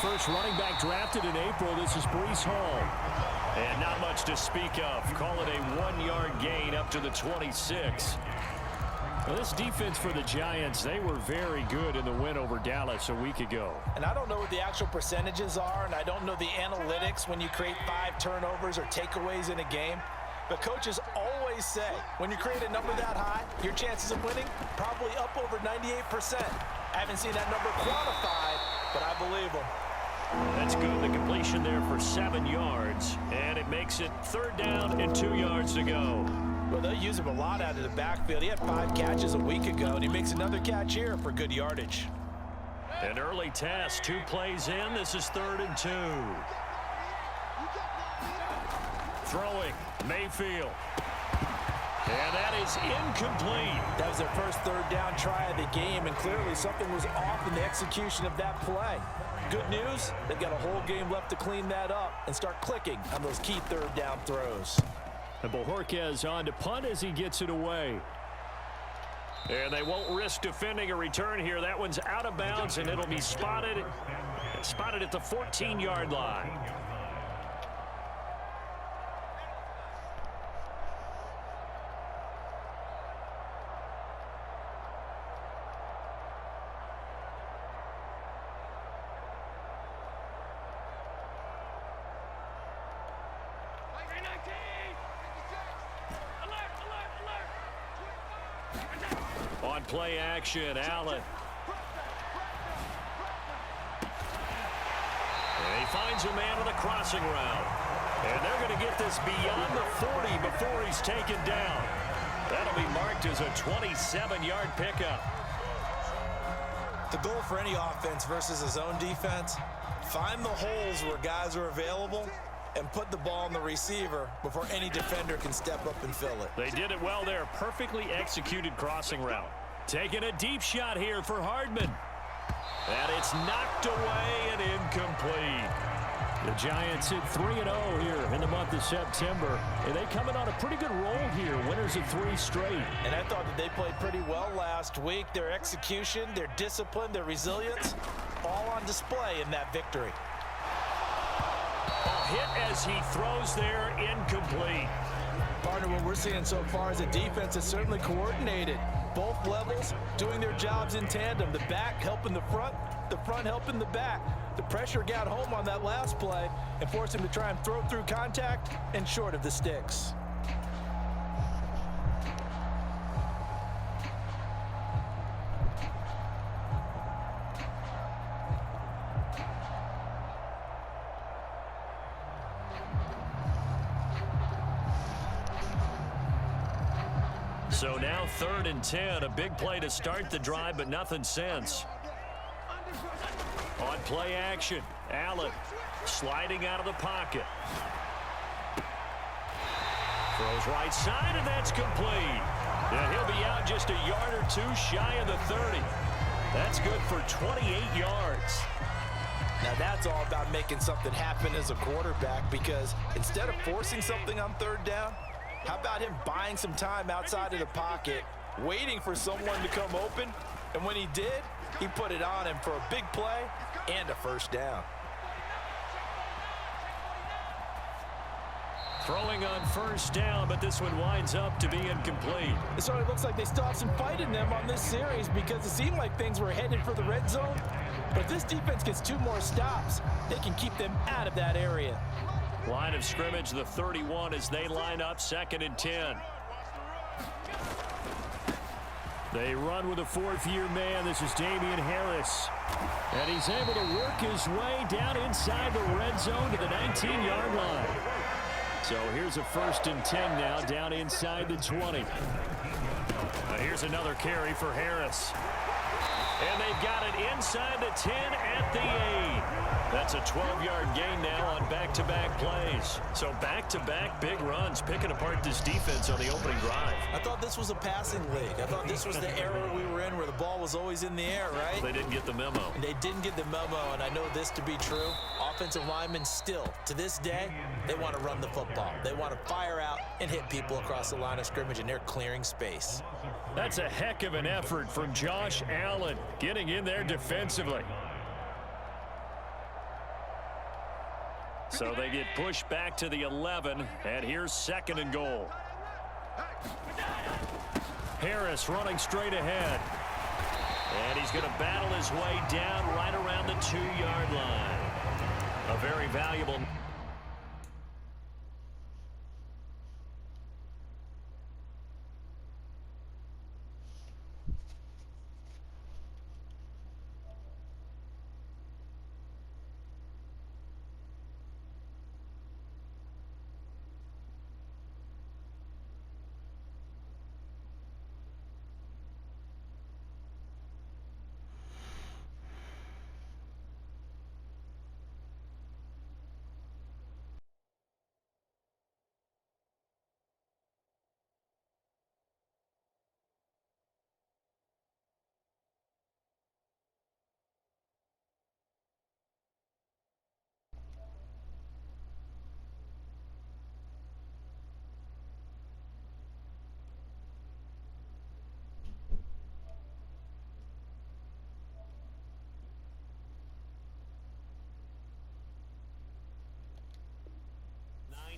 first running back drafted in April. This is Breece Hall. And not much to speak of. Call it a 1-yard gain up to the 26. Well, this defense for the Giants, they were very good in the win over Dallas a week ago. And I don't know what the actual percentages are, and I don't know the analytics when you create 5 turnovers or takeaways in a game. But coaches always say, when you create a number that high, your chances of winning probably up over 98%. I haven't seen that number quantified, but I believe them. That's good. The completion there for 7 yards, and it makes it 3rd down and 2 yards to go. Well, they'll use him a lot out of the backfield. He had 5 catches a week ago, and he makes another catch here for good yardage. An early test, 2 plays in. This is 3rd and 2. Throwing, Mayfield. And that is incomplete. That was their first 3rd down try of the game, and clearly something was off in the execution of that play. Good news, they've got a whole game left to clean that up and start clicking on those key 3rd down throws. And Bojorquez on to punt as he gets it away. And they won't risk defending a return here. That one's out of bounds, and it'll be spotted at the 14-yard line. On play action, Allen. And he finds a man on the crossing route. And they're going to get this beyond the 40 before he's taken down. That'll be marked as a 27-yard pickup. The goal for any offense versus his own defense, find the holes where guys are available and put the ball on the receiver before any defender can step up and fill it. They did it well there. Perfectly executed crossing route. Taking a deep shot here for Hardman. And it's knocked away and incomplete. The Giants hit 3-0 here in the month of September. And they coming on a pretty good roll here. Winners of 3 straight. And I thought that they played pretty well last week. Their execution, their discipline, their resilience, all on display in that victory. Hit as he throws there, incomplete. Partner, what we're seeing so far is a defense that's certainly coordinated. Both levels doing their jobs in tandem. The back helping the front helping the back. The pressure got home on that last play and forced him to try and throw through contact and short of the sticks. So now 3rd and 10, a big play to start the drive, but nothing since. On play action, Allen sliding out of the pocket. Throws right side, and that's complete. And he'll be out just a yard or 2 shy of the 30. That's good for 28 yards. Now that's all about making something happen as a quarterback, because instead of forcing something on 3rd down, how about him buying some time outside of the pocket, waiting for someone to come open, and when he did, he put it on him for a big play and a 1st down. Throwing on 1st down, but this one winds up to be incomplete. It certainly looks like they still have some fight in them on this series, because it seemed like things were headed for the red zone. But if this defense gets 2 more stops, they can keep them out of that area. Line of scrimmage, the 31 as they line up, 2nd and 10. They run with a 4th-year man. This is Damian Harris. And he's able to work his way down inside the red zone to the 19-yard line. So here's a 1st and 10 now, down inside the 20. Here's another carry for Harris. And they've got it inside the 10 at the 8. That's a 12-yard gain now on back-to-back plays. So back-to-back big runs, picking apart this defense on the opening drive. I thought this was a passing league. I thought this was the era we were in where the ball was always in the air, right? They didn't get the memo. And they didn't get the memo, and I know this to be true. Offensive linemen still, to this day, they want to run the football. They want to fire out and hit people across the line of scrimmage, and they're clearing space. That's a heck of an effort from Josh Allen, getting in there defensively. So they get pushed back to the 11, and here's 2nd and goal. Harris running straight ahead. And he's going to battle his way down right around the 2-yard line. A very valuable...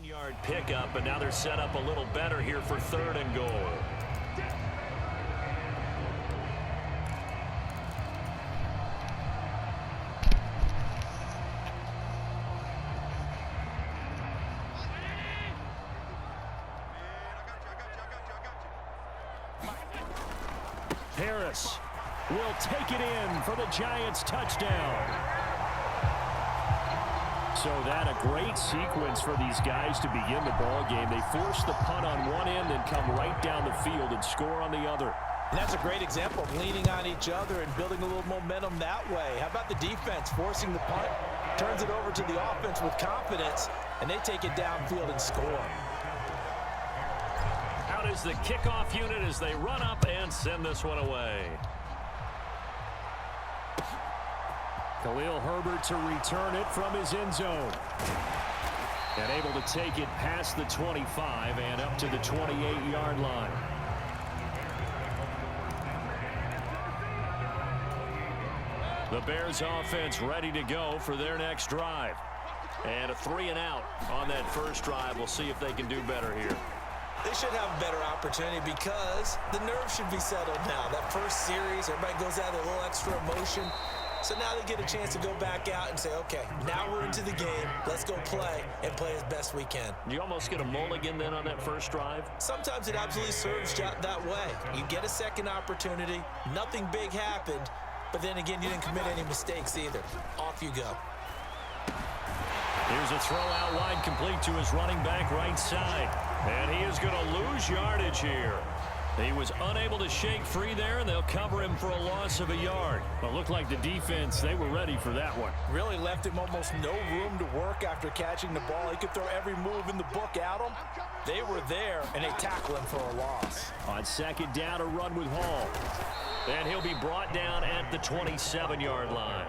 Yard pickup, and now they're set up a little better here for 3rd and goal. Harris will take it in for the Giants touchdown. So that a great sequence for these guys to begin the ball game. They force the punt on one end and come right down the field and score on the other. And that's a great example of leaning on each other and building a little momentum that way. How about the defense forcing the punt, turns it over to the offense with confidence, and they take it downfield and score. Out is the kickoff unit as they run up and send this one away. Khalil Herbert to return it from his end zone. And able to take it past the 25 and up to the 28-yard line. The Bears offense ready to go for their next drive. And a 3-and-out on that first drive. We'll see if they can do better here. They should have a better opportunity because the nerves should be settled now. That first series, everybody goes out with a little extra emotion. So now they get a chance to go back out and say, okay, now we're into the game. Let's go play and play as best we can. You almost get a mulligan then on that first drive? Sometimes it absolutely serves that way. You get a second opportunity. Nothing big happened. But then again, you didn't commit any mistakes either. Off you go. Here's a throw out wide, complete to his running back right side. And he is going to lose yardage here. He was unable to shake free there, and they'll cover him for a loss of a yard. Well, it looked like the defense, they were ready for that one. Really left him almost no room to work after catching the ball. He could throw every move in the book at him. They were there, and they tackle him for a loss. On 2nd down, a run with Hall. And he'll be brought down at the 27-yard line.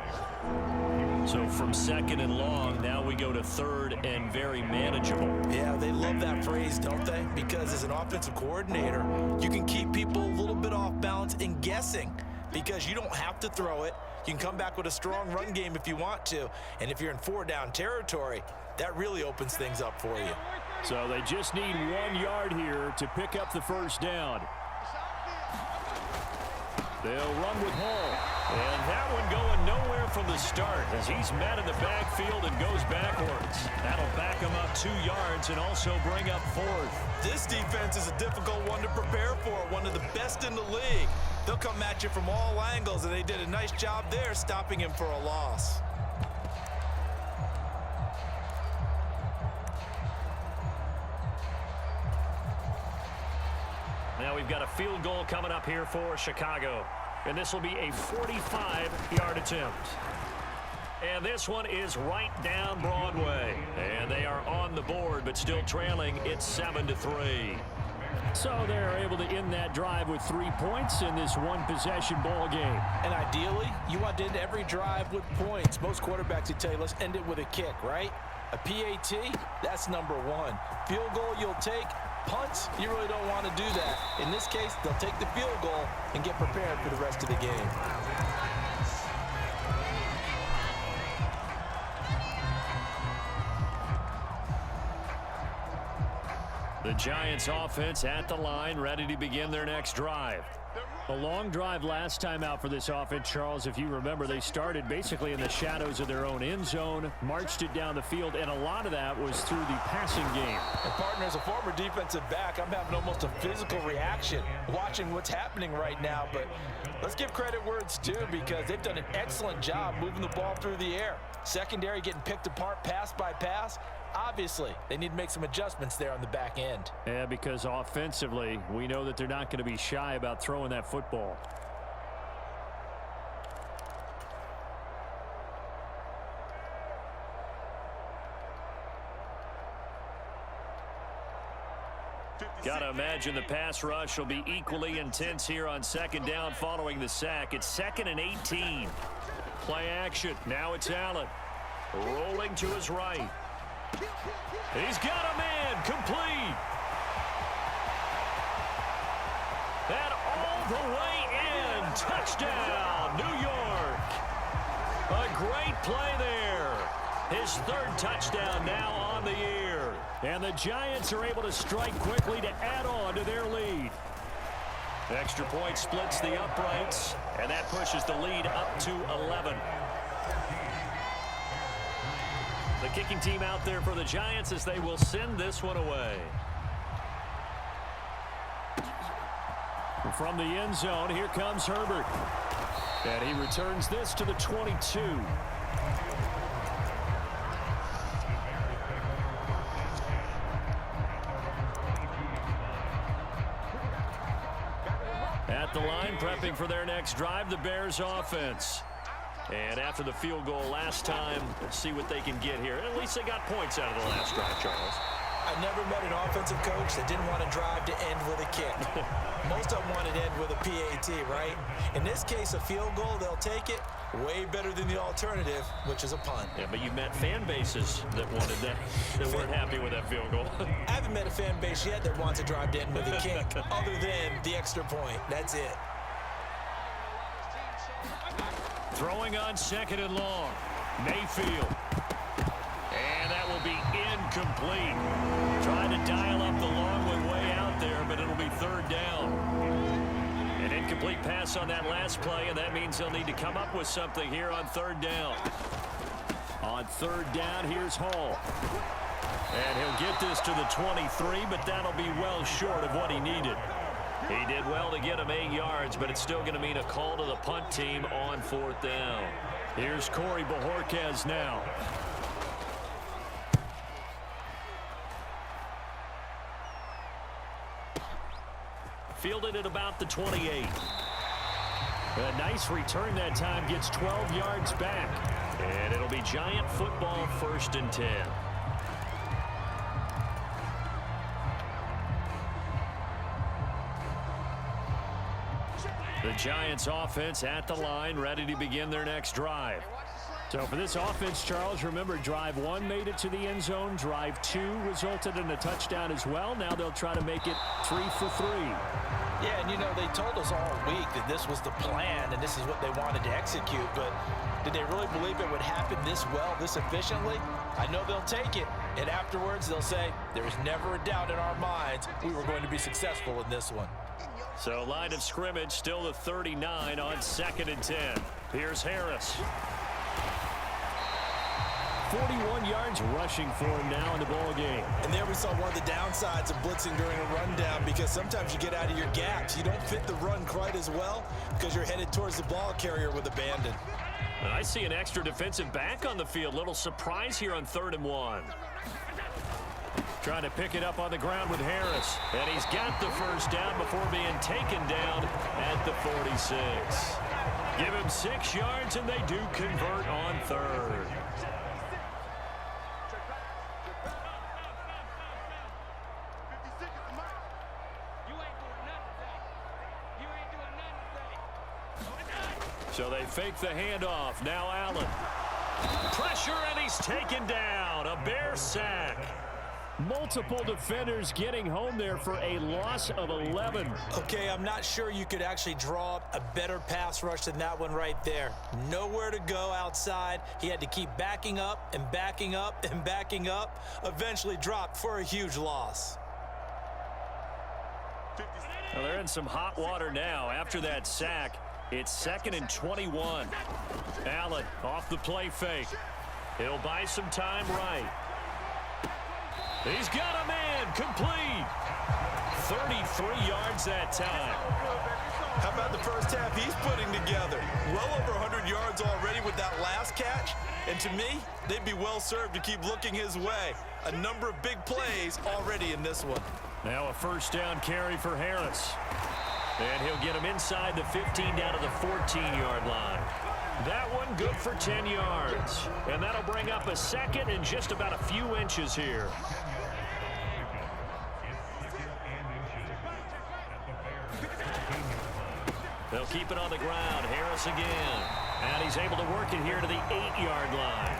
So from 2nd and long, now we go to 3rd and very manageable. Yeah, they love that phrase, don't they? Because as an offensive coordinator, you can keep people a little bit off balance and guessing because you don't have to throw it. You can come back with a strong run game if you want to. And if you're in 4-down territory, that really opens things up for you. So they just need 1 yard here to pick up the first down. They'll run with Hall. And that one going nowhere from the start as he's met in the backfield and goes backwards. That'll back him up 2 yards and also bring up 4th. This defense is a difficult one to prepare for, one of the best in the league. They'll come at you from all angles, and they did a nice job there stopping him for a loss. Now we've got a field goal coming up here for Chicago. And this will be a 45-yard attempt. And this one is right down Broadway. And they are on the board, but still trailing. It's 7-3. So they're able to end that drive with 3 points in this one-possession ball game. And ideally, you want to end every drive with points. Most quarterbacks would tell you, let's end it with a kick, right? A PAT, that's #1. Field goal you'll take. Punts, you really don't want to do that. In this case, they'll take the field goal and get prepared for the rest of the game. The Giants offense at the line, ready to begin their next drive. A long drive last time out for this offense, Charles. If you remember, they started basically in the shadows of their own end zone, marched it down the field, and a lot of that was through the passing game. And partner, as a former defensive back, I'm having almost a physical reaction watching what's happening right now. But let's give credit where it's due, because they've done an excellent job moving the ball through the air. Secondary getting picked apart pass by pass. Obviously, they need to make some adjustments there on the back end. Yeah, because offensively, we know that they're not going to be shy about throwing that football. Got to imagine the pass rush will be equally intense here on second down following the sack. It's 2nd and 18. Play action. Now it's Allen. Rolling to his right. He's got a man complete. And all the way in. Touchdown, New York. A great play there. His 3rd touchdown now on the year. And the Giants are able to strike quickly to add on to their lead. Extra point splits the uprights, and that pushes the lead up to 11. The kicking team out there for the Giants as they will send this one away. From the end zone, here comes Herbert. And he returns this to the 22. At the line, prepping for their next drive, the Bears offense. And after the field goal last time, let's see what they can get here. At least they got points out of the last drive, Charles. I never met an offensive coach that didn't want to drive to end with a kick. Most of them want to end with a PAT, right? In this case, a field goal, they'll take it. Way better than the alternative, which is a punt. Yeah, but you met fan bases that wanted that, that weren't happy with that field goal. I haven't met a fan base yet that wants to drive to end with a kick, other than the extra point. That's it. Throwing on 2nd and long. Mayfield. And that will be incomplete. Trying to dial up the long one way out there, but it'll be 3rd down. An incomplete pass on that last play, and that means they'll need to come up with something here on 3rd down. On 3rd down, here's Hall. And he'll get this to the 23, but that'll be well short of what he needed. He did well to get him 8 yards, but it's still going to mean a call to the punt team on 4th down. Here's Corey Bojorquez now. Fielded at about the 28. A nice return that time, gets 12 yards back. And it'll be Giant football, 1st and 10. The Giants offense at the line, ready to begin their next drive. So for this offense, Charles, remember, drive 1 made it to the end zone. Drive 2 resulted in a touchdown as well. Now they'll try to make it 3 for 3. Yeah, and you know, they told us all week that this was the plan and this is what they wanted to execute, but did they really believe it would happen this well, this efficiently? I know they'll take it, and afterwards they'll say, there was never a doubt in our minds we were going to be successful in this one. So line of scrimmage still the 39 on 2nd and 10. Here's Harris. 41 yards rushing for him now in the ball game. And there we saw one of the downsides of blitzing during a rundown, because sometimes you get out of your gaps. You don't fit the run quite as well because you're headed towards the ball carrier with abandon. I see an extra defensive back on the field. Little surprise here on 3rd and 1. Trying to pick it up on the ground with Harris. And he's got the 1st down before being taken down at the 46. Give him 6 yards, and they do convert on 3rd. So they fake the handoff. Now Allen. Pressure, and he's taken down. A Bear sack. Multiple defenders getting home there for a loss of 11. Okay, I'm not sure you could actually draw up a better pass rush than that one right there. Nowhere to go outside. He had to keep backing up and backing up and backing up. Eventually dropped for a huge loss. Well, they're in some hot water now. After that sack, it's 2nd and 21. Allen off the play fake. He'll buy some time right. He's got a man complete. 33 yards that time. How about the first half he's putting together? Well over 100 yards already with that last catch. And to me, they'd be well served to keep looking his way. A number of big plays already in this one. Now a first down carry for Harris. And he'll get him inside the 15 down to the 14-yard line. That one good for 10 yards. And that'll bring up a 2nd and just about a few inches here. They'll keep it on the ground. Harris again. And he's able to work it here to the 8-yard line.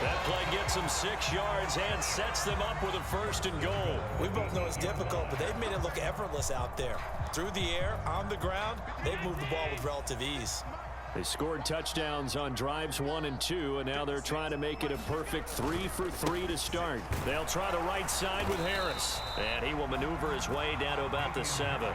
That play gets them 6 yards and sets them up with a 1st and goal. We both know it's difficult, but they've made it look effortless out there. Through the air, on the ground, they've moved the ball with relative ease. They scored touchdowns on drives 1 and 2, and now they're trying to make it a perfect 3 for 3 to start. They'll try the right side with Harris, and he will maneuver his way down to about the 7.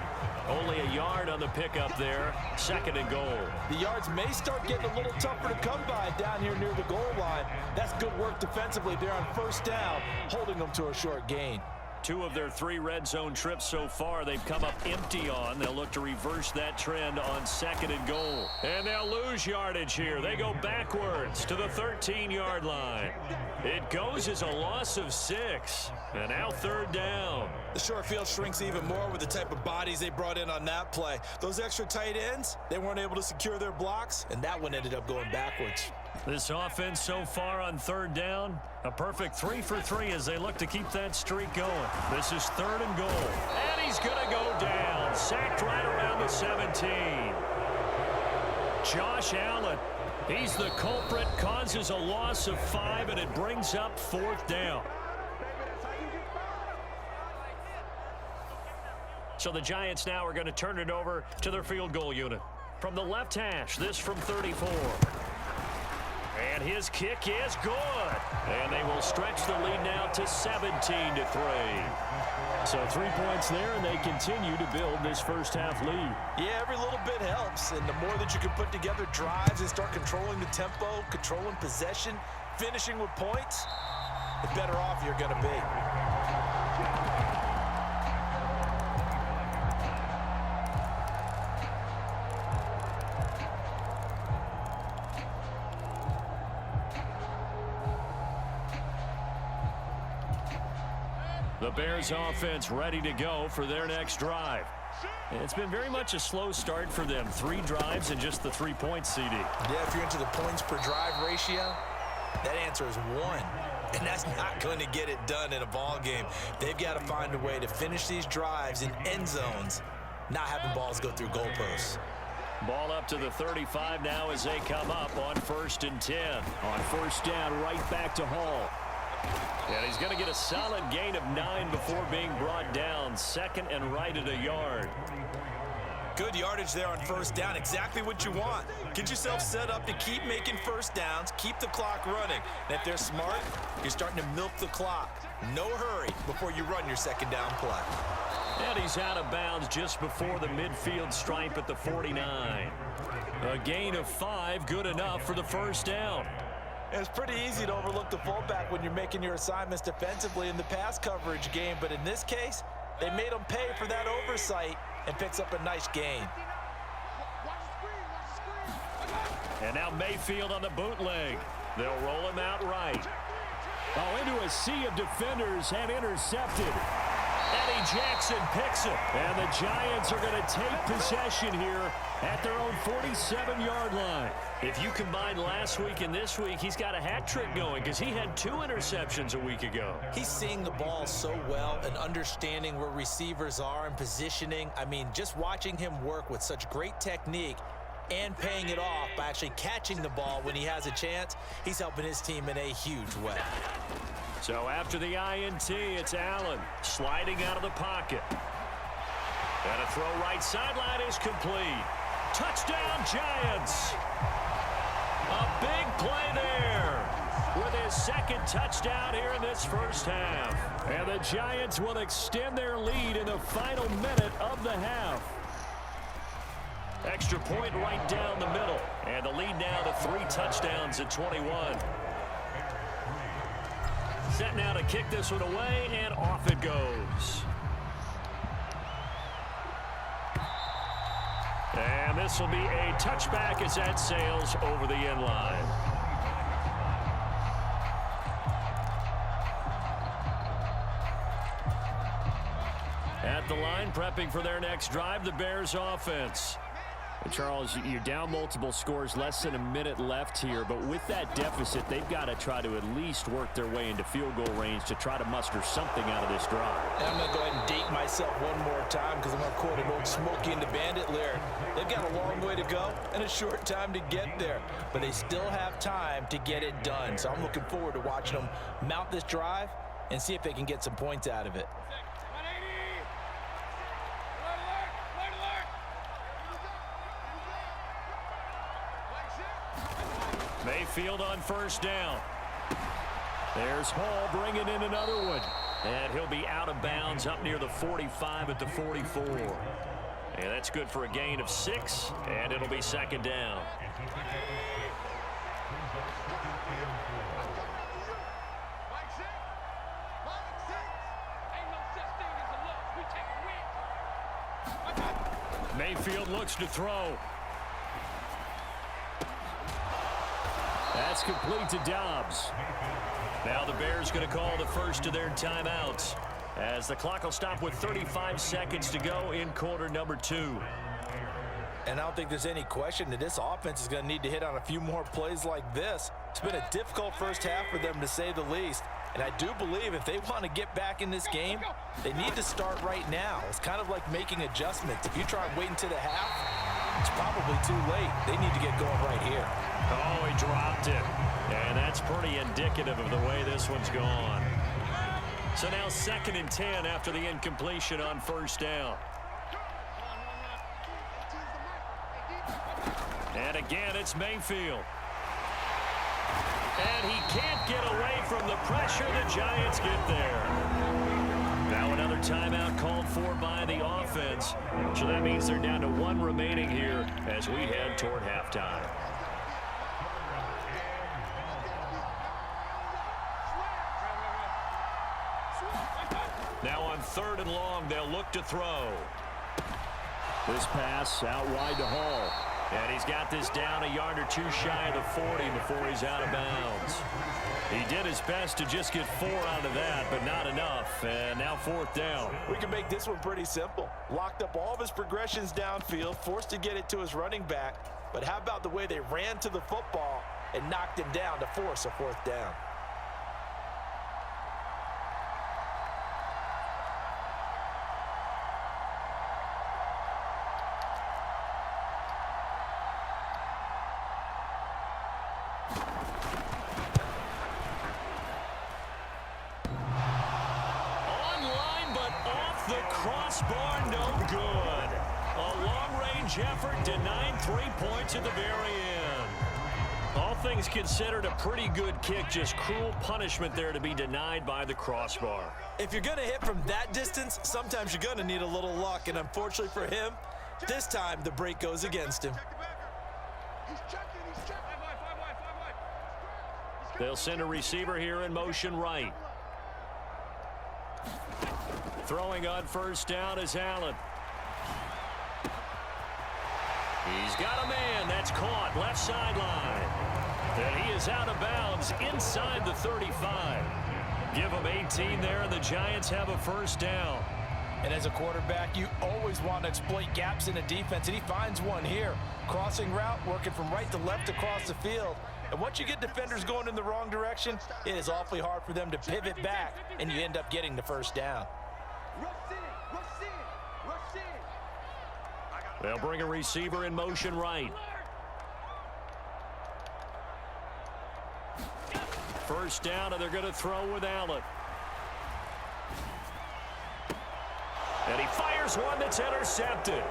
Only a yard on the pickup there. 2nd and goal. The yards may start getting a little tougher to come by down here near the goal line. That's good work defensively there on first down, holding them to a short gain. 2 of their 3 red zone trips so far they've come up empty on. They'll look to reverse that trend on 2nd and goal. And they'll lose yardage here. They go backwards to the 13-yard line. It goes as a loss of 6. And now 3rd down. The short field shrinks even more with the type of bodies they brought in on that play. Those extra tight ends, they weren't able to secure their blocks, and that one ended up going backwards. This offense so far on 3rd down, a perfect 3 for 3 as they look to keep that streak going. This is 3rd and goal. And he's going to go down. Sacked right around the 17. Josh Allen, he's the culprit, causes a loss of 5, and it brings up 4th down. So the Giants now are going to turn it over to their field goal unit. From the left hash, this from 34. And his kick is good. And they will stretch the lead now to 17-3. So 3 points there, and they continue to build this first half lead. Yeah, every little bit helps. And the more that you can put together drives and start controlling the tempo, controlling possession, finishing with points, the better off you're going to be. The Bears offense ready to go for their next drive. It's been very much a slow start for them. 3 drives and just the 3 points, CD. Yeah, if you're into the points per drive ratio, that answer is 1. And that's not going to get it done in a ball game. They've got to find a way to finish these drives in end zones, not having balls go through goalposts. Ball up to the 35 now as they come up on 1st and 10. On first down, right back to Hall. And he's going to get a solid gain of 9 before being brought down. 2nd and right at a yard. Good yardage there on first down. Exactly what you want. Get yourself set up to keep making first downs, keep the clock running. And if they're smart, you're starting to milk the clock. No hurry before you run your 2nd down play. And he's out of bounds just before the midfield stripe at the 49. A gain of 5, good enough for the first down. It's pretty easy to overlook the fullback when you're making your assignments defensively in the pass coverage game, but in this case, they made him pay for that oversight and picks up a nice gain. And now Mayfield on the bootleg. They'll roll him out right. Oh, into a sea of defenders and intercepted. Eddie Jackson picks it. And the Giants are going to take possession here at their own 47-yard line. If you combine last week and this week, he's got a hat trick going because he had 2 interceptions a week ago. He's seeing the ball so well and understanding where receivers are and positioning. I mean, just watching him work with such great technique and paying it off by actually catching the ball when he has a chance, he's helping his team in a huge way. So after the INT, it's Allen sliding out of the pocket. And a throw right sideline is complete. Touchdown, Giants. A big play there. with his second touchdown here in this first half. And the Giants will extend their lead in the final minute of the half. Extra point right down the middle. And the lead now to 3 touchdowns at 21. Set now to kick this one away, and off it goes. And this will be a touchback as that sails over the end line. At the line, prepping for their next drive, the Bears offense. And Charles, you're down multiple scores, less than a minute left here, but with that deficit, they've got to try to at least work their way into field goal range to try to muster something out of this drive. And I'm going to go ahead and date myself one more time because I'm going to quote an old Smokey and the Bandit lyric. They've got a long way to go and a short time to get there, but they still have time to get it done. So I'm looking forward to watching them mount this drive and see if they can get some points out of it. Mayfield on first down. There's Hall bringing in another one. And he'll be out of bounds up near the 45 at the 44. And that's good for a gain of 6, and it'll be second down. Mayfield looks to throw. That's complete to Dobbs. Now the Bears going to call the first of their timeouts as the clock will stop with 35 seconds to go in quarter number 2. And I don't think there's any question that this offense is going to need to hit on a few more plays like this. It's been a difficult first half for them, to say the least. And I do believe if they want to get back in this game, they need to start right now. It's kind of like making adjustments. If you try and wait until the half, it's probably too late. They need to get going right here. Oh, he dropped it. And that's pretty indicative of the way this one's gone. So now 2nd and 10 after the incompletion on first down. And again, it's Mayfield. And he can't get away from the pressure. The Giants get there. Now another timeout called for by the offense. So that means they're down to 1 remaining here as we head toward halftime. Now on 3rd and long, they'll look to throw. This pass out wide to Hall. And he's got this down a yard or 2 shy of the 40 before he's out of bounds. He did his best to just get 4 out of that, but not enough. And now 4th down. We can make this one pretty simple. Locked up all of his progressions downfield, forced to get it to his running back. But how about the way they ran to the football and knocked him down to force a 4th down? Crossbar, no good. A long-range effort denied 3 points at the very end. All things considered, a pretty good kick. Just cruel punishment there to be denied by the crossbar. If you're going to hit from that distance, sometimes you're going to need a little luck. And unfortunately for him, this time the break goes against him. They'll send a receiver here in motion right. Throwing on first down is Allen. He's got a man. That's caught left sideline. And he is out of bounds inside the 35. Give him 18 there, and the Giants have a first down. And as a quarterback, you always want to exploit gaps in a defense, and he finds one here. Crossing route, working from right to left across the field. And once you get defenders going in the wrong direction, it is awfully hard for them to pivot back, and you end up getting the first down. They'll bring a receiver in motion right. First down, and they're going to throw with Allen. And he fires one that's intercepted.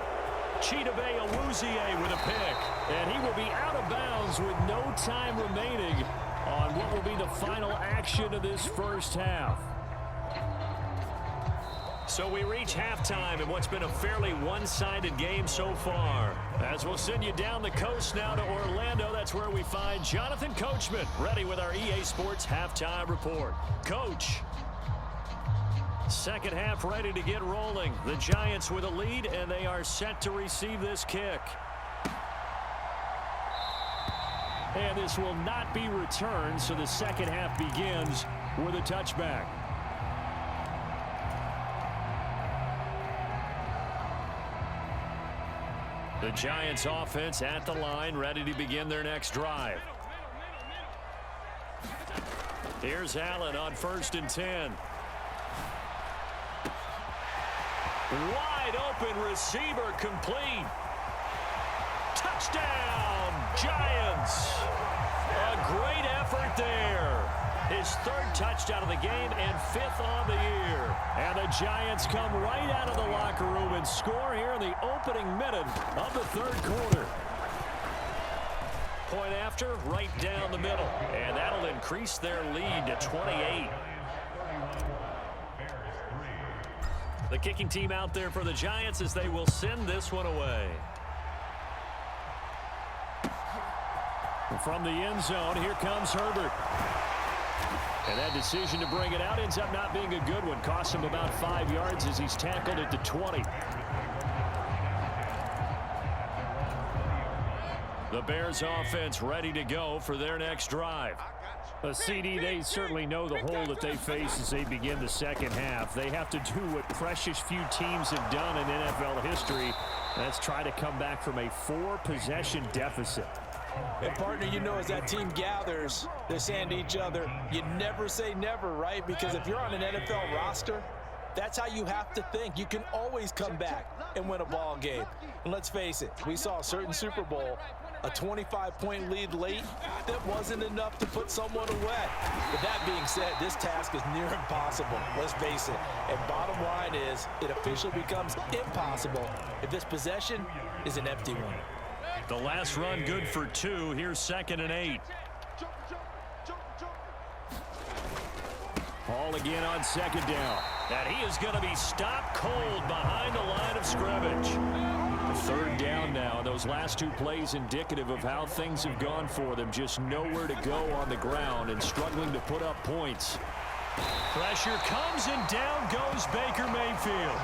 Chidobe Awuzie with a pick. And he will be out of bounds with no time remaining on what will be the final action of this first half. So we reach halftime in what's been a fairly one-sided game so far. As we'll send you down the coast now to Orlando, that's where we find Jonathan Coachman, ready with our EA Sports halftime report. Coach. Second half ready to get rolling. The Giants with a lead, and they are set to receive this kick. And this will not be returned, so the second half begins with a touchback. The Giants offense at the line, ready to begin their next drive. Here's Allen on 1st and 10. Wide open receiver complete. Touchdown, Giants. A great effort there. His 3rd touchdown of the game and 5th on the year. And the Giants come right out of the locker room and score here in the opening minute of the 3rd quarter. Point after, right down the middle. And that'll increase their lead to 28. The kicking team out there for the Giants as they will send this one away. From the end zone, here comes Herbert. And that decision to bring it out ends up not being a good one. Costs him about 5 yards as he's tackled at the 20. The Bears offense ready to go for their next drive. CD, they certainly know the hole that they face as they begin the second half. They have to do what precious few teams have done in NFL history. That's try to come back from a 4-possession deficit. And partner, you know, as that team gathers, they're saying to each other, you never say never, right? Because if you're on an NFL roster, that's how you have to think. You can always come back and win a ball game. And let's face it, we saw a certain Super Bowl, a 25-point lead late that wasn't enough to put someone away. With that being said, this task is near impossible. Let's face it. And bottom line is, it officially becomes impossible if this possession is an empty one. The last run good for 2. Here's 2nd and 8. Ball again on 2nd down. And he is going to be stopped cold behind the line of scrimmage. 3rd down now. Those last 2 plays indicative of how things have gone for them. Just nowhere to go on the ground and struggling to put up points. Pressure comes and down goes Baker Mayfield.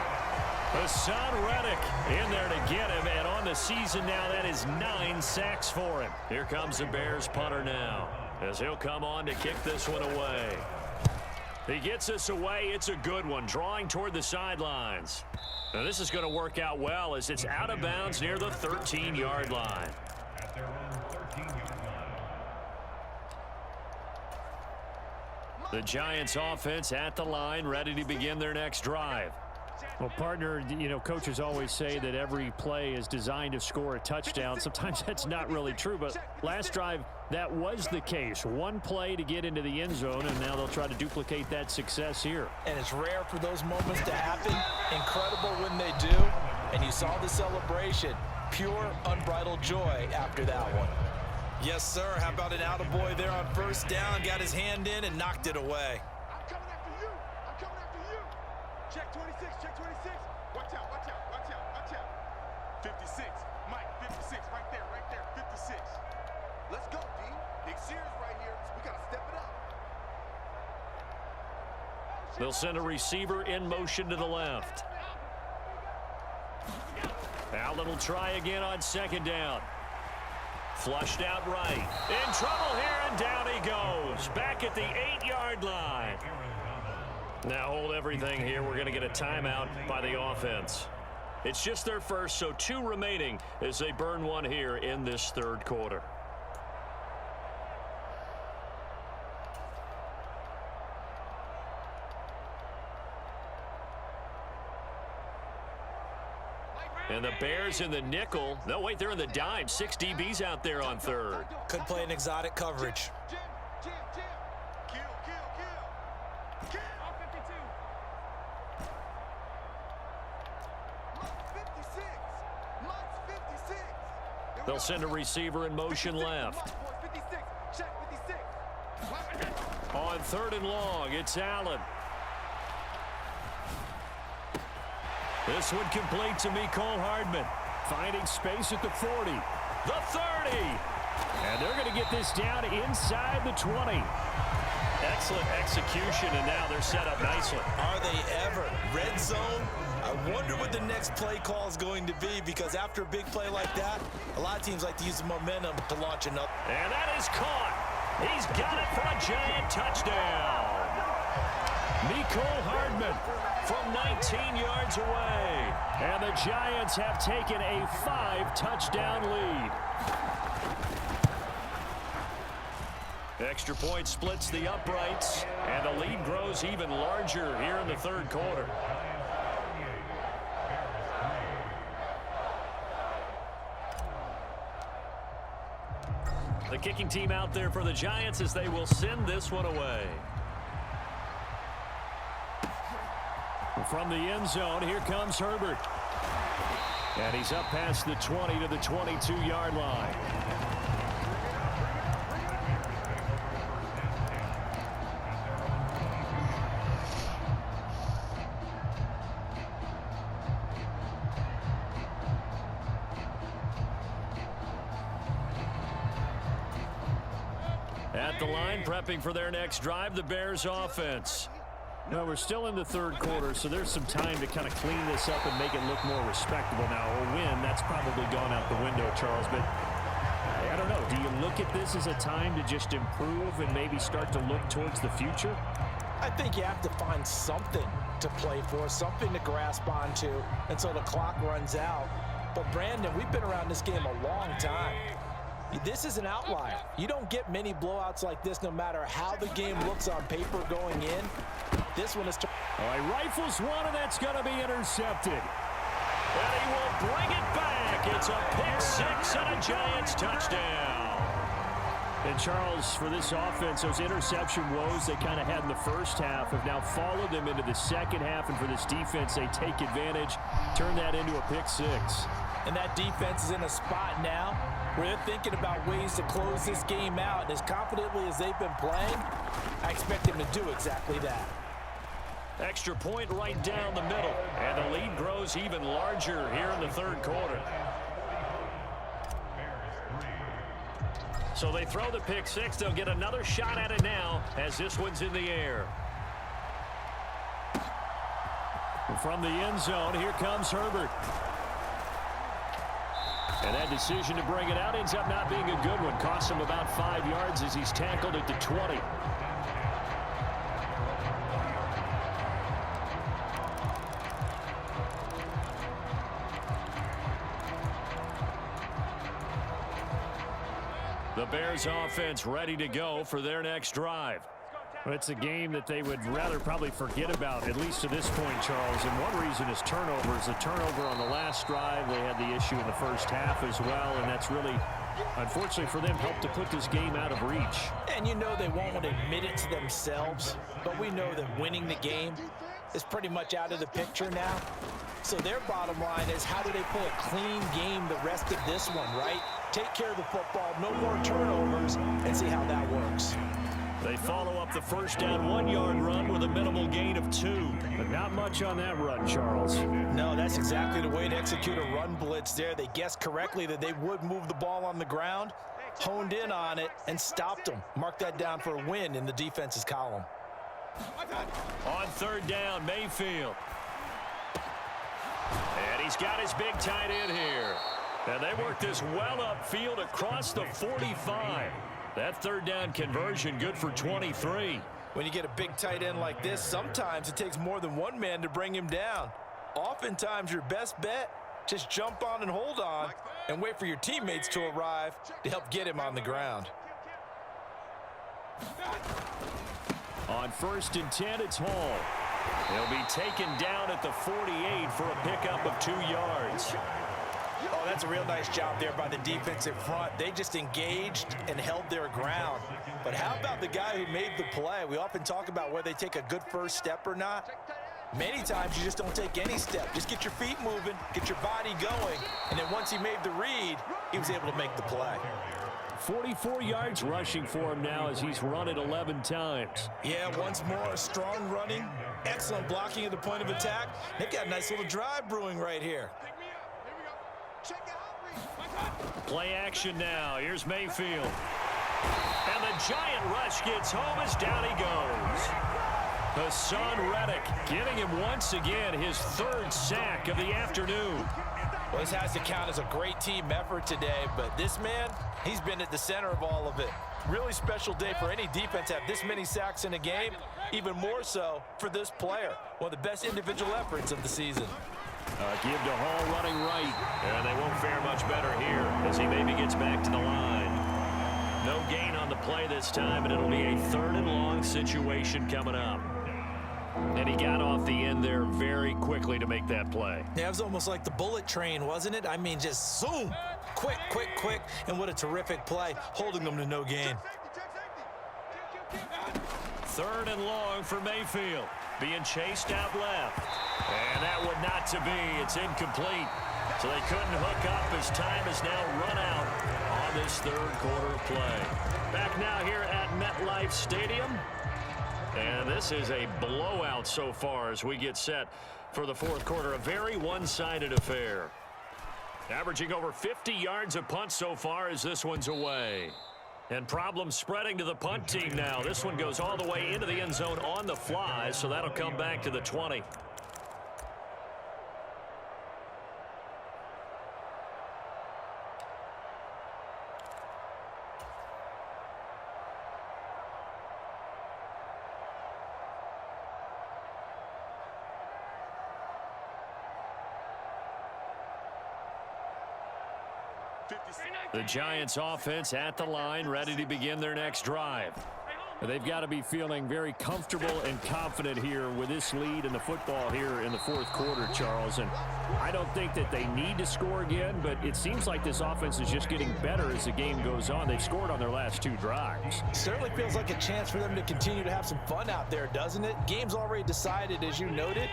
Hassan Reddick in there to get him, and on the season now, that is 9 sacks for him. Here comes the Bears punter now, as he'll come on to kick this one away. He gets this away. It's a good one, drawing toward the sidelines. Now, this is going to work out well as it's out of bounds near the 13-yard line. The Giants offense at the line, ready to begin their next drive. Well, partner, you know, coaches always say that every play is designed to score a touchdown. Sometimes that's not really true, but last drive, that was the case. 1 play to get into the end zone, and now they'll try to duplicate that success here. And it's rare for those moments to happen. Incredible when they do. And you saw the celebration. Pure, unbridled joy after that one. Yes, sir. How about an attaboy there on 1st down? Got his hand in and knocked it away. I'm coming after you. I'm coming after you. Check 26. Check 26. Watch out. Watch out. Watch out. Watch out. 56. Mike, 56. Right there. Right there. 56. Let's go, D. Big Sears right here. We got to step it up. They'll send a receiver in motion to the left. Allen will try again on 2nd down. Flushed out right. In trouble here, and down he goes. Back at the 8-yard line. Now hold everything here. We're going to get a timeout by the offense. It's just their first, so 2 remaining as they burn 1 here in this 3rd quarter. And the Bears in the nickel. No, wait, they're in the dime. 6 DBs out there on 3rd. Could play an exotic coverage. Kill. All 52. Mike's 56. Mike's 56. They'll send a receiver in motion left. 56. Check 56. On 3rd and long, it's Allen. This one complete to Mecole Hardman. Finding space at the 40. The 30. And they're going to get this down inside the 20. Excellent execution, and now they're set up nicely. Are they ever? Red zone? I wonder what the next play call is going to be, because after a big play like that, a lot of teams like to use the momentum to launch another. And that is caught. He's got it for a giant touchdown. Mecole Hardman from 19 yards away. And the Giants have taken a 5-touchdown lead. Extra point splits the uprights, and the lead grows even larger here in the 3rd quarter. The kicking team out there for the Giants as they will send this one away. From the end zone, here comes Herbert. And he's up past the 20 to the 22-yard line. At the line, prepping for their next drive, the Bears offense. No, we're still in the 3rd quarter, so there's some time to kind of clean this up and make it look more respectable now. A win, that's probably gone out the window, Charles, but I don't know. Do you look at this as a time to just improve and maybe start to look towards the future? I think you have to find something to play for, something to grasp onto until the clock runs out. But, Brandon, we've been around this game a long time. This is an outlier. You don't get many blowouts like this no matter how the game looks on paper going in. This one is... All right, rifles one, and that's going to be intercepted. And he will bring it back. It's a pick-6 and a Giants touchdown. And, Charles, for this offense, those interception woes they kind of had in the first half have now followed them into the second half. And for this defense, they take advantage, turn that into a pick-6. And that defense is in a spot now where they're thinking about ways to close this game out. And as confidently as they've been playing, I expect them to do exactly that. Extra point right down the middle. And the lead grows even larger here in the 3rd quarter. So they throw the pick-6. They'll get another shot at it now as this one's in the air. From the end zone, here comes Herbert. And that decision to bring it out ends up not being a good one. Costs him about 5 yards as he's tackled at the 20. The Bears offense ready to go for their next drive. Well, it's a game that they would rather probably forget about, at least to this point, Charles. And one reason is turnovers. A turnover on the last drive. They had the issue in the first half as well, and that's really, unfortunately for them, helped to put this game out of reach. And you know they won't admit it to themselves, but we know that winning the game is pretty much out of the picture now. So their bottom line is, how do they play a clean game the rest of this one, right? Take care of the football, no more turnovers, and see how that works. They follow up the first down 1-yard run with a minimal gain of 2. But not much on that run, Charles. No, that's exactly the way to execute a run blitz there. They guessed correctly that they would move the ball on the ground, honed in on it, and stopped them. Mark that down for a win in the defense's column. On 3rd down, Mayfield. And he's got his big tight end here. And they work this well upfield across the 45. That 3rd down conversion good for 23. When you get a big tight end like this, sometimes it takes more than one man to bring him down. Oftentimes your best bet, just jump on and hold on and wait for your teammates to arrive to help get him on the ground. On 1st and 10, it's Hall. He'll be taken down at the 48 for a pickup of 2 yards. Oh, that's a real nice job there by the defensive front. They just engaged and held their ground. But how about the guy who made the play? We often talk about whether they take a good first step or not. Many times you just don't take any step. Just get your feet moving, get your body going, and then once he made the read, he was able to make the play. 44 yards rushing for him now as he's run it 11 times. Yeah, once more, strong running, excellent blocking at the point of attack. They've got a nice little drive brewing right here. Play action now. Here's Mayfield. And the giant rush gets home as down he goes. Hassan Reddick giving him once again his 3rd sack of the afternoon. Well, this has to count as a great team effort today, but this man, he's been at the center of all of it. Really special day for any defense to have this many sacks in a game, even more so for this player. One of the best individual efforts of the season. Give to Hall running right, and they won't fare much better here as he maybe gets back to the line. No gain on the play this time, and it'll be a 3rd and long situation coming up. And he got off the end there very quickly to make that play. Yeah, it was almost like the bullet train, wasn't it? I mean, just zoom, quick, quick, quick, and what a terrific play, holding them to no gain. 3rd and long for Mayfield, being chased out left. And that would not to be. It's incomplete. So they couldn't hook up as time is now run out on this 3rd quarter of play. Back now here at MetLife Stadium. And this is a blowout so far as we get set for the 4th quarter. A very one-sided affair. Averaging over 50 yards a punt so far as this one's away. And problems spreading to the punt team now. This one goes all the way into the end zone on the fly, so that'll come back to the 20. The Giants offense at the line, ready to begin their next drive. They've got to be feeling very comfortable and confident here with this lead in the football here in the 4th quarter, Charles. And I don't think that they need to score again, but it seems like this offense is just getting better as the game goes on. They've scored on their last 2 drives. Certainly feels like a chance for them to continue to have some fun out there, doesn't it? Game's already decided, as you noted.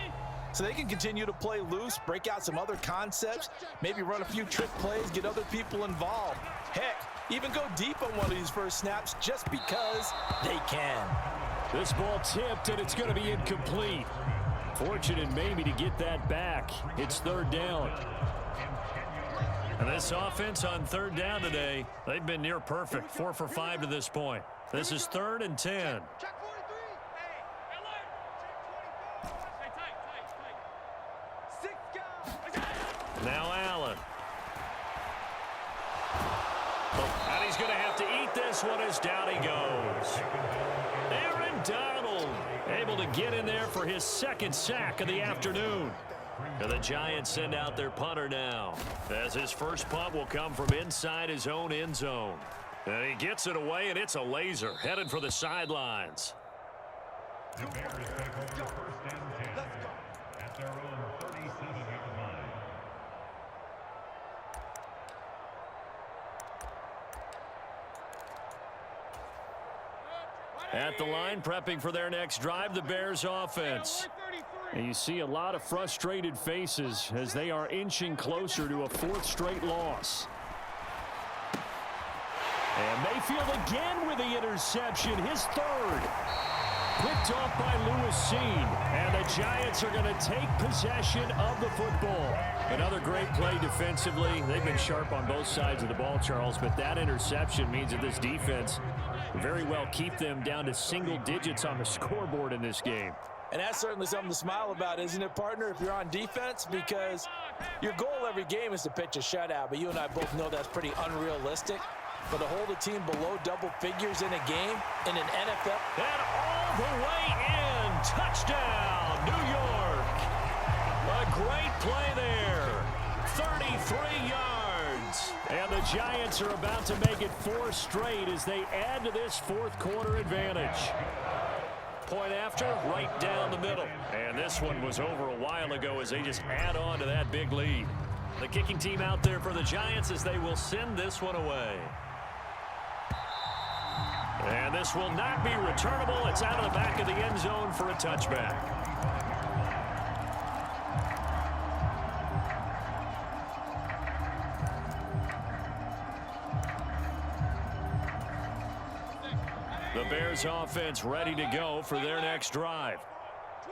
So they can continue to play loose, break out some other concepts, maybe run a few trick plays, get other people involved. Heck, even go deep on one of these first snaps just because they can. This ball tipped, and it's going to be incomplete. Fortunate maybe to get that back. It's 3rd down. And this offense on 3rd down today, they've been near perfect, 4 for 5 to this point. This is 3rd and 10. Now Allen. And he's going to have to eat this one as down he goes. Aaron Donald able to get in there for his 2nd sack of the afternoon. And the Giants send out their punter now, as his first punt will come from inside his own end zone. And he gets it away, and it's a laser headed for the sidelines. The Bears take over 1st and 10 at their own 37-yard line. At the line, prepping for their next drive, the Bears offense. And you see a lot of frustrated faces as they are inching closer to a 4th straight loss. And Mayfield again with the interception, his 3rd. Picked off by Lewis Seen. And the Giants are going to take possession of the football. Another great play defensively. They've been sharp on both sides of the ball, Charles, but that interception means that this defense very well keep them down to single digits on the scoreboard in this game. And that's certainly something to smile about, isn't it, partner, if you're on defense? Because your goal every game is to pitch a shutout, but you and I both know that's pretty unrealistic. But to hold a team below double figures in a game in an NFL. And all the way in. Touchdown, New York. A great play there. 33 yards. And the Giants are about to make it 4 straight as they add to this 4th quarter advantage. Point after, right down the middle. And this one was over a while ago as they just add on to that big lead. The kicking team out there for the Giants as they will send this one away. And this will not be returnable. It's out of the back of the end zone for a touchback. The Bears offense ready to go for their next drive.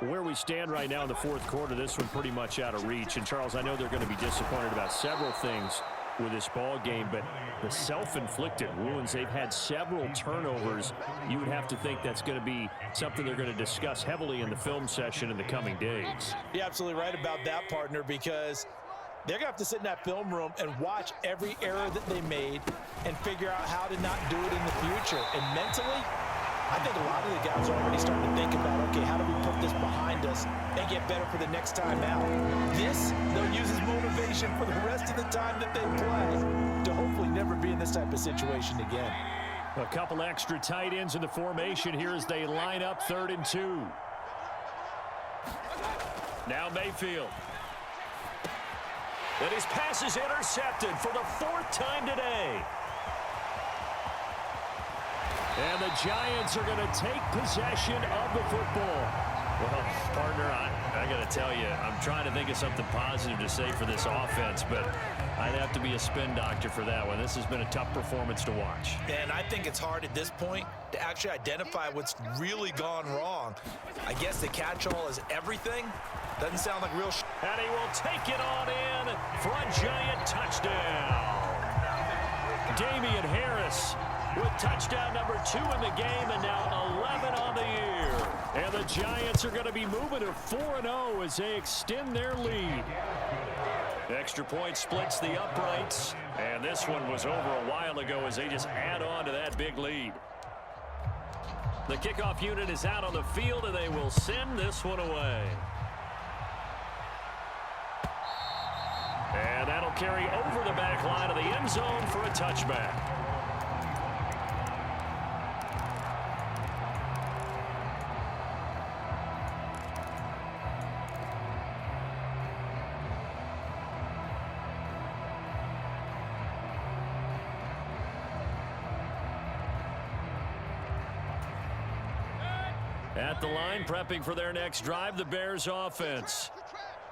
Where we stand right now in the fourth quarter, this one pretty much out of reach. And, Charles, I know they're going to be disappointed about several things with this ball game, but the self-inflicted wounds, they've had several turnovers. You would have to think that's going to be something they're going to discuss heavily in the film session in the coming days. You're absolutely right about that, partner, because they're going to have to sit in that film room and watch every error that they made and figure out how to not do it in the future. And mentally, I think a lot of the guys are already starting to think about, okay, how do we put this behind us and get better for the next time out? This, they'll use as motivation for the rest of the time that they play to hopefully never be in this type of situation again. A couple extra tight ends in the formation here as they line up 3rd and 2. Now Mayfield. And his pass is intercepted for the 4th time today. And the Giants are going to take possession of the football. Well, partner, I got to tell you, I'm trying to think of something positive to say for this offense, but I'd have to be a spin doctor for that one. This has been a tough performance to watch. And I think it's hard at this point to actually identify what's really gone wrong. I guess the catch-all is everything. Doesn't sound like real And he will take it on in for a Giant touchdown. Damian Harris with touchdown number 2 in the game, and now 11 on the year. And the Giants are going to be moving to 4-0 as they extend their lead. Extra point splits the uprights, and this one was over a while ago as they just add on to that big lead. The kickoff unit is out on the field, and they will send this one away. And that'll carry over the back line of the end zone for a touchback. At the line, prepping for their next drive, the Bears offense.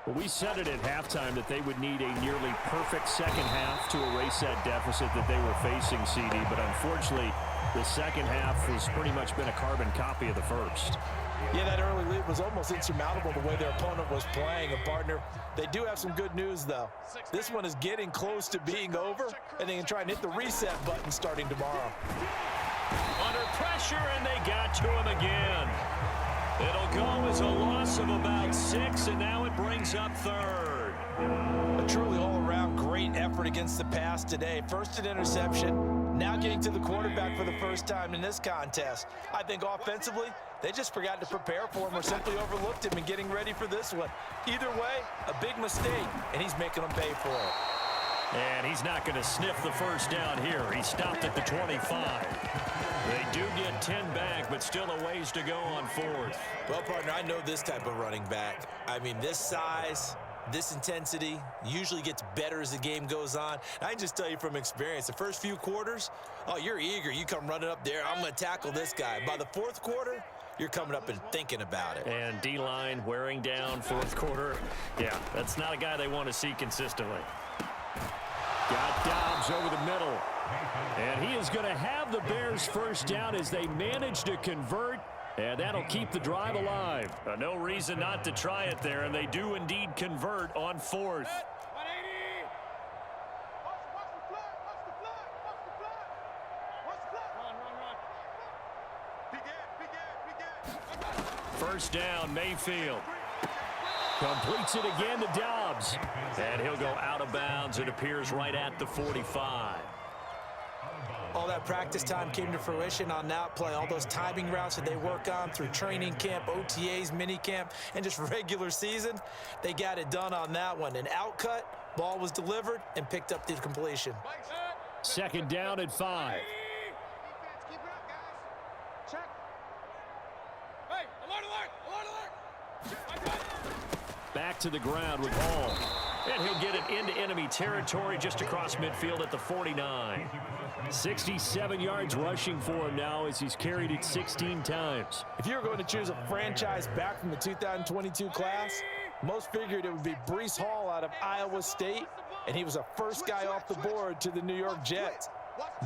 Well, we said it at halftime that they would need a nearly perfect second half to erase that deficit that they were facing, CD. But unfortunately, the second half has pretty much been a carbon copy of the first. Yeah, that early lead was almost insurmountable the way their opponent was playing. A partner, they do have some good news, though. This one is getting close to being over, and they can try and hit the reset button starting tomorrow. Under pressure, and they got to him again. It'll go as a loss of about 6, and now it brings up 3rd. A truly all-around great effort against the pass today. First an interception, now getting to the quarterback for the first time in this contest. I think offensively, they just forgot to prepare for him or simply overlooked him in getting ready for this one. Either way, a big mistake, and he's making them pay for it. And he's not going to sniff the first down here. He stopped at the 25. They do get 10 back, but still a ways to go on 4th. Well, partner, I know this type of running back. I mean, this size, this intensity usually gets better as the game goes on. I can just tell you from experience, the first few quarters, oh, you're eager. You come running up there, I'm going to tackle this guy. By the 4th quarter, you're coming up and thinking about it. And D-line wearing down 4th quarter. Yeah, that's not a guy they want to see consistently. Got Dobbs over the middle. And he is going to have the Bears first down as they manage to convert. And that'll keep the drive alive. No reason not to try it there, and they do indeed convert on 4th. First down, Mayfield. Completes it again to Dobbs. And he'll go out of bounds. It appears right at the 45. All that practice time came to fruition on that play. All those timing routes that they work on through training camp, OTAs, mini camp, and just regular season, they got it done on that one. An outcut, ball was delivered, and picked up the completion. Second down at 5. Keep it up, guys. Check. Hey, alert. Back to the ground with Hall. And he'll get it into enemy territory just across midfield at the 49. 67 yards rushing for him now as he's carried it 16 times. If you were going to choose a franchise back from the 2022 class, most figured it would be Breece Hall out of Iowa State, and he was the first guy off the board to the New York Jets.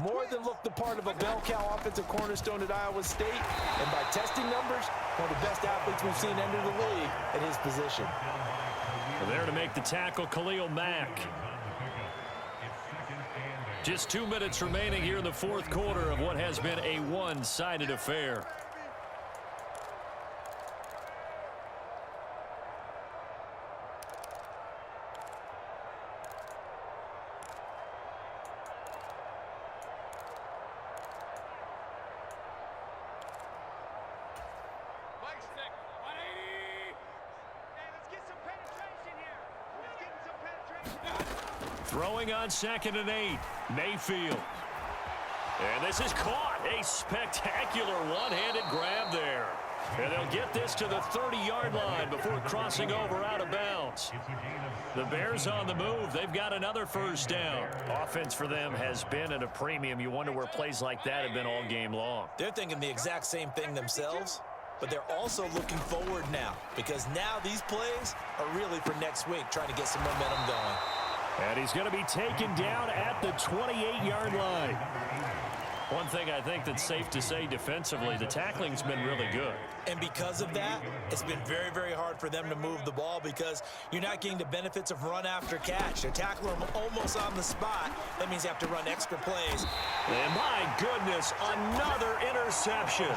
More than looked the part of a bell cow offensive cornerstone at Iowa State, and by testing numbers, one of the best athletes we've seen enter the league at his position. There to make the tackle, Khalil Mack. Just 2 minutes remaining here in the fourth quarter of what has been a one-sided affair. Throwing on 2nd and 8, Mayfield. And this is caught. A spectacular one-handed grab there. And they'll get this to the 30-yard line before crossing over out of bounds. The Bears on the move. They've got another first down. Offense for them has been at a premium. You wonder where plays like that have been all game long. They're thinking the exact same thing themselves, but they're also looking forward now, because now these plays are really for next week, trying to get some momentum going. And he's going to be taken down at the 28-yard line. One thing I think that's safe to say defensively, the tackling's been really good. And because of that, it's been very, very hard for them to move the ball because you're not getting the benefits of run after catch. They're tackling them almost on the spot. That means you have to run extra plays. And my goodness, another interception.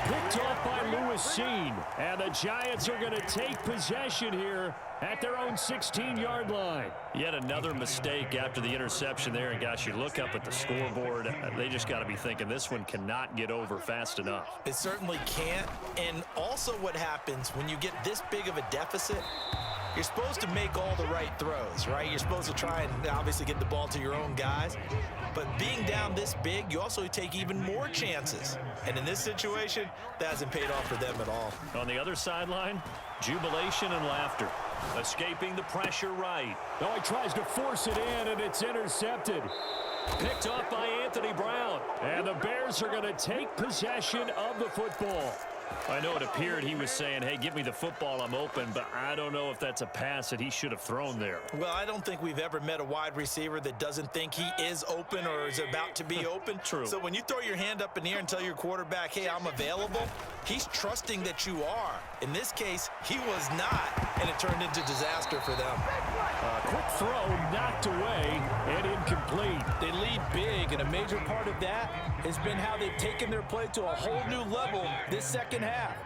Picked off by Lewis Seen. And the Giants are going to take possession here at their own 16-yard line. Yet another mistake after the interception there. And gosh, you look up at the scoreboard, they just got to be thinking this one cannot get over fast enough. It certainly can't. And also what happens when you get this big of a deficit, you're supposed to make all the right throws, right? You're supposed to try and obviously get the ball to your own guys. But being down this big, you also take even more chances. And in this situation, that hasn't paid off for them at all. On the other sideline, jubilation and laughter. Escaping the pressure right. Oh, he tries to force it in, and it's intercepted. Picked off by Anthony Brown. And the Bears are going to take possession of the football. I know it appeared he was saying, hey, give me the football, I'm open, but I don't know if that's a pass that he should have thrown there. Well, I don't think we've ever met a wide receiver that doesn't think he is open or is about to be open. True. So when you throw your hand up in the air and tell your quarterback, hey, I'm available, he's trusting that you are. In this case, he was not, and it turned into disaster for them. Quick throw knocked away and incomplete. They lead big, and a major part of that has been how they've taken their play to a whole new level this second half.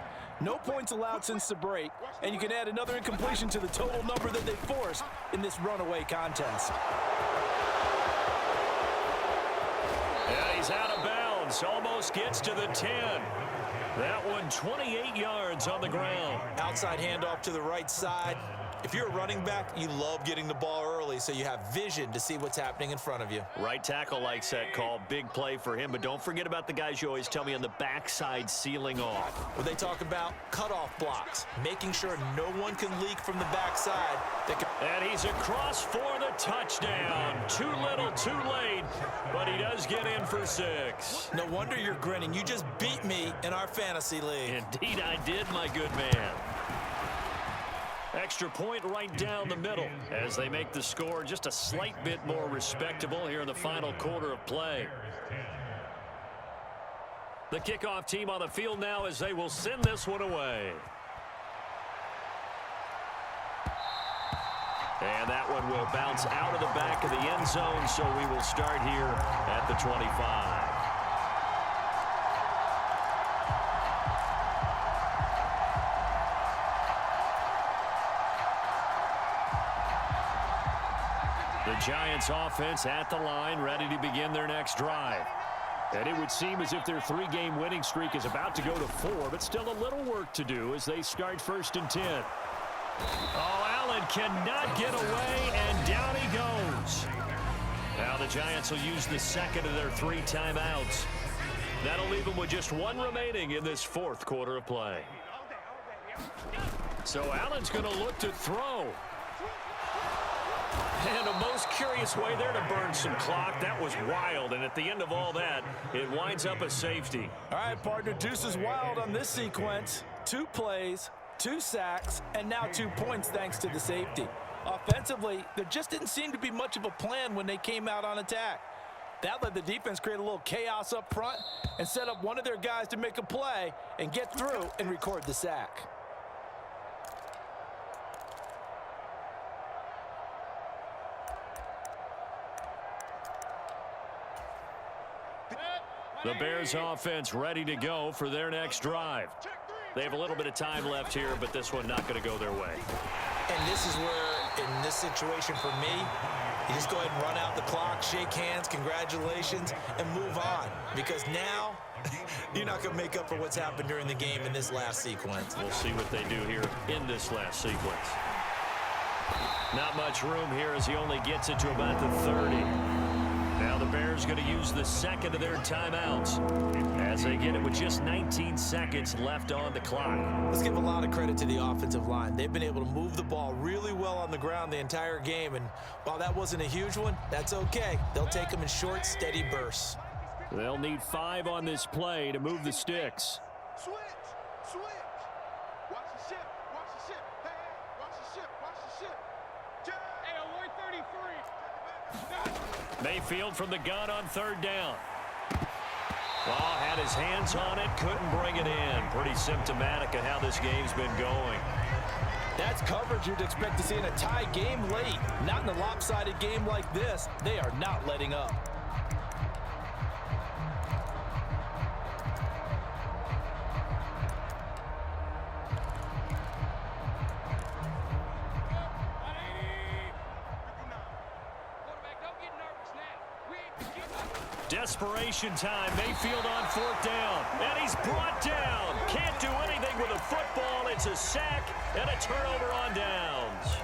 No points allowed since the break, and you can add another incompletion to the total number that they forced in this runaway contest. And he's out of bounds, almost gets to the 10. That one 28 yards on the ground. Outside handoff to the right side. If you're a running back, you love getting the ball early so you have vision to see what's happening in front of you. Right tackle likes that call. Big play for him, but don't forget about the guys you always tell me on the backside sealing off. Where they talk about cutoff blocks, making sure no one can leak from the backside. And he's across for the touchdown. Too little, too late, but he does get in for 6. No wonder you're grinning. You just beat me in our fantasy league. Indeed I did, my good man. Extra point right down the middle as they make the score just a slight bit more respectable here in the final quarter of play. The kickoff team on the field now as they will send this one away. And that one will bounce out of the back of the end zone, so we will start here at the 25. The Giants offense at the line, ready to begin their next drive. And it would seem as if their 3-game winning streak is about to go to 4, but still a little work to do as they start 1st and 10. Oh, Allen cannot get away, and down he goes. Now the Giants will use the second of their 3 timeouts. That'll leave them with just 1 remaining in this 4th quarter of play. So Allen's going to look to throw. And a most curious way there to burn some clock. That was wild, and at the end of all that, it winds up a safety. All right, partner, deuce is wild on this sequence. 2 plays, 2 sacks, and now 2 points thanks to the safety. Offensively, there just didn't seem to be much of a plan when they came out on attack. That let the defense create a little chaos up front and set up one of their guys to make a play and get through and record the sack. The Bears offense ready to go for their next drive. They have a little bit of time left here, but this one not going to go their way. And this is where, in this situation for me, you just go ahead and run out the clock, shake hands, congratulations, and move on. Because now, you're not going to make up for what's happened during the game in this last sequence. We'll see what they do here in this last sequence. Not much room here as he only gets it to about the 30. Now the Bears going to use the second of their timeouts as they get it with just 19 seconds left on the clock. Let's give a lot of credit to the offensive line. They've been able to move the ball really well on the ground the entire game, and while that wasn't a huge one, that's okay. They'll take them in short, steady bursts. They'll need 5 on this play to move the sticks. Switch. Watch the ship. Hey, watch the ship. Hey, alert 33. Mayfield from the gun on third down. Well, had his hands on it, couldn't bring it in. Pretty symptomatic of how this game's been going. That's coverage you'd expect to see in a tie game late. Not in a lopsided game like this. They are not letting up. Desperation time. Mayfield on fourth down. And he's brought down. Can't do anything with a football. It's a sack and a turnover on downs.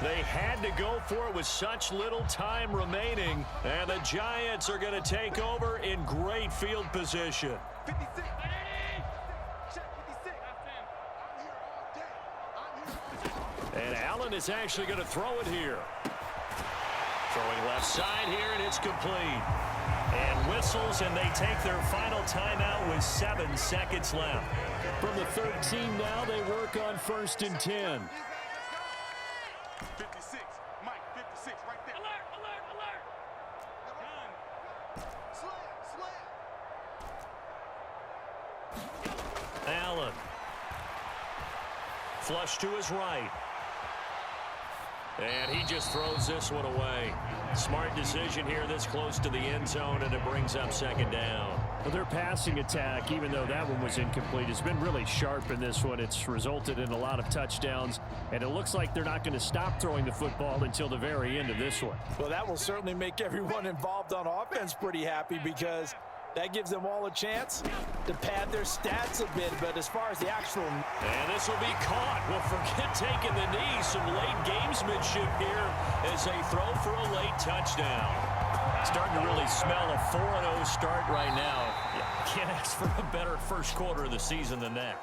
They had to go for it with such little time remaining. And the Giants are going to take over in great field position. 56. Check 56. I'm here all day. And Allen is actually going to throw it here. Throwing left side here, and it's complete. And whistles, and they take their final timeout with 7 seconds left. From the 13 now, they work on 1st and 10. 56. Mike, 56 right there. Alert. Slam. Allen. Flush to his right. And he just throws this one away. Smart decision here this close to the end zone, and it brings up second down. Well, their passing attack, even though that one was incomplete, has been really sharp in this one. It's resulted in a lot of touchdowns, and it looks like they're not going to stop throwing the football until the very end of this one. Well, that will certainly make everyone involved on offense pretty happy because that gives them all a chance to pad their stats a bit. But as far as the actual... And this will be caught. Well, forget taking the knee. Some late gamesmanship here as they throw for a late touchdown. Starting to really smell a 4-0 start right now. Can't ask for a better first quarter of the season than that.